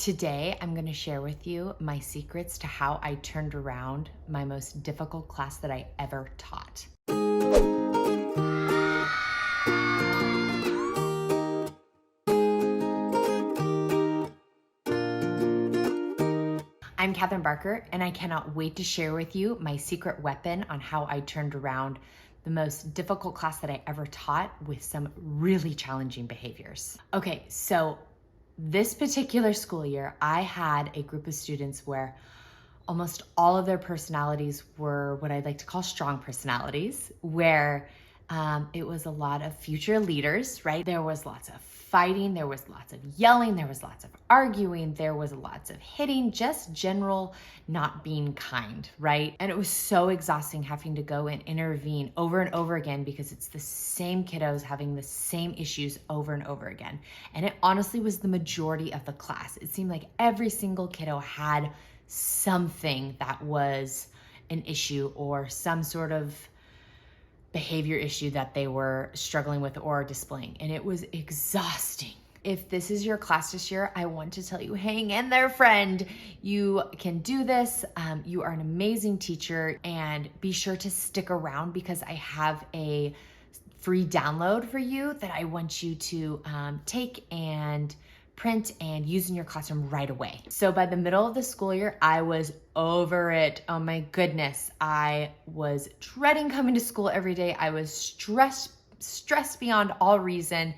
Today, I'm going to share with you my secrets to how I turned around my most difficult class that I ever taught. I'm Catherine Barker, and I cannot wait to share with you my secret weapon on how I turned around the most difficult class that I ever taught with some really challenging behaviors. Okay, so this particular school year, I had a group of students where almost all of their personalities were what I'd like to call strong personalities, where it was a lot of future leaders, right? There was lots of fighting, there was lots of yelling, there was lots of arguing, there was lots of hitting, just general not being kind, right? And it was so exhausting having to go and intervene over and over again because it's the same kiddos having the same issues over and over again. And it honestly was the majority of the class. It seemed like every single kiddo had something that was an issue or some sort of behavior issue that they were struggling with or displaying, and it was exhausting. If this is your class this year, I want to tell you, hang in there, friend. You can do this. You are an amazing teacher, and be sure to stick around because I have a free download for you that I want you to take and print and use in your classroom right away. So by the middle of the school year, I was over it. Oh my goodness. I was dreading coming to school every day. I was stressed beyond all reason.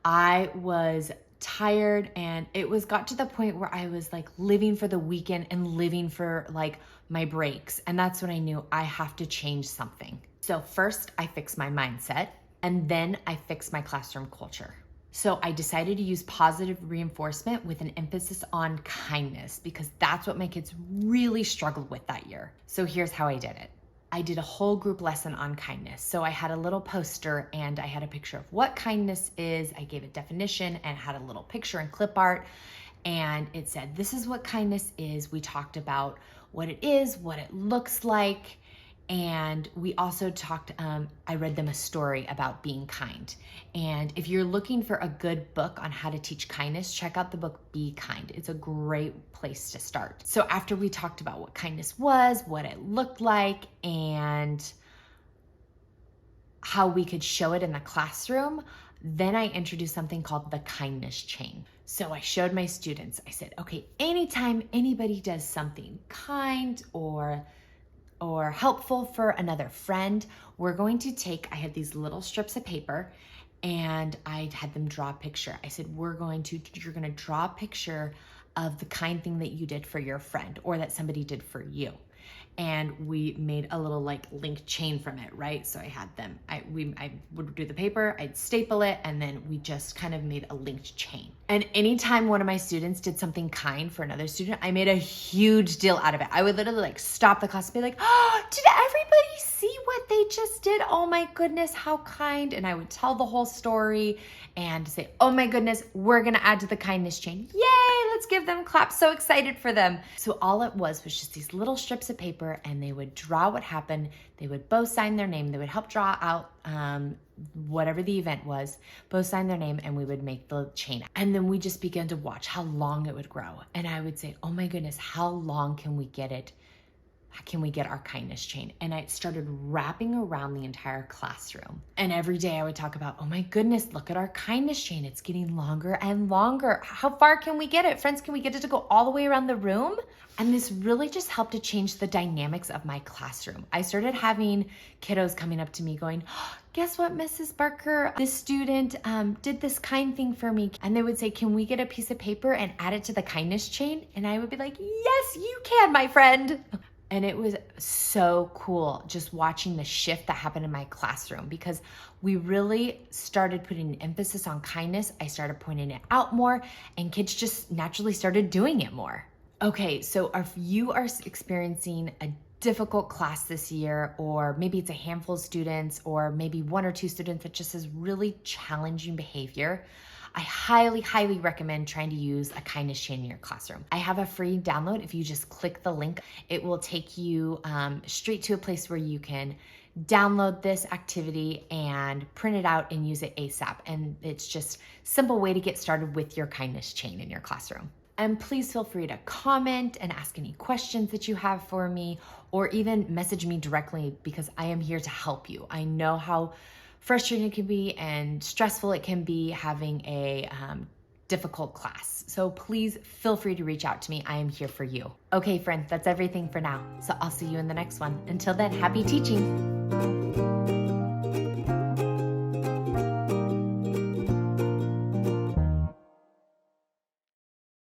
I was tired, and it got to the point where I was like living for the weekend and living for like my breaks. And that's when I knew I have to change something. So first I fixed my mindset, and then I fixed my classroom culture. So I decided to use positive reinforcement with an emphasis on kindness because that's what my kids really struggled with that year. So here's how I did it. I did a whole group lesson on kindness. So I had a little poster and I had a picture of what kindness is. I gave a definition and had a little picture and clip art. And it said, this is what kindness is. We talked about what it is, what it looks like. And we also talked, I read them a story about being kind. And if you're looking for a good book on how to teach kindness, check out the book, Be Kind. It's a great place to start. So after we talked about what kindness was, what it looked like, and how we could show it in the classroom, then I introduced something called the kindness chain. So I showed my students, I said, okay, anytime anybody does something kind or helpful for another friend, we're going to take, I had these little strips of paper and I had them draw a picture. I said, you're going to draw a picture of the kind thing that you did for your friend or that somebody did for you. And we made a little like link chain from it, right? So I had them, I would do the paper, I'd staple it, and then we just kind of made a linked chain. And anytime one of my students did something kind for another student, I made a huge deal out of it. I would literally like stop the class and be like, oh, did everybody see what they just did? Oh my goodness, how kind. And I would tell the whole story and say, oh my goodness, we're gonna add to the kindness chain. Yay, let's give them claps, so excited for them. So all it was just these little strips of paper, and they would draw what happened. They would both sign their name. They would help draw out whatever the event was, both sign their name, and we would make the chain. And then we just began to watch how long it would grow. And I would say, oh my goodness, how long can we get it? Can we get our kindness chain? And I started wrapping around the entire classroom. And every day I would talk about, oh my goodness, look at our kindness chain. It's getting longer and longer. How far can we get it? Friends, can we get it to go all the way around the room? And this really just helped to change the dynamics of my classroom. I started having kiddos coming up to me going, oh, guess what, Mrs. Barker? This student did this kind thing for me. And they would say, can we get a piece of paper and add it to the kindness chain? And I would be like, yes, you can, my friend. And it was so cool just watching the shift that happened in my classroom because we really started putting an emphasis on kindness. I started pointing it out more, and kids just naturally started doing it more. Okay, so if you are experiencing a difficult class this year, or maybe it's a handful of students, or maybe one or two students that just has really challenging behavior, I highly, highly recommend trying to use a kindness chain in your classroom. I have a free download. If you just click the link, it will take you straight to a place where you can download this activity and print it out and use it ASAP. And it's just a simple way to get started with your kindness chain in your classroom. And please feel free to comment and ask any questions that you have for me, or even message me directly because I am here to help you. I know how frustrating it can be and stressful it can be having a difficult class. So please feel free to reach out to me. I am here for you. Okay, friends, that's everything for now. So I'll see you in the next one. Until then, happy teaching.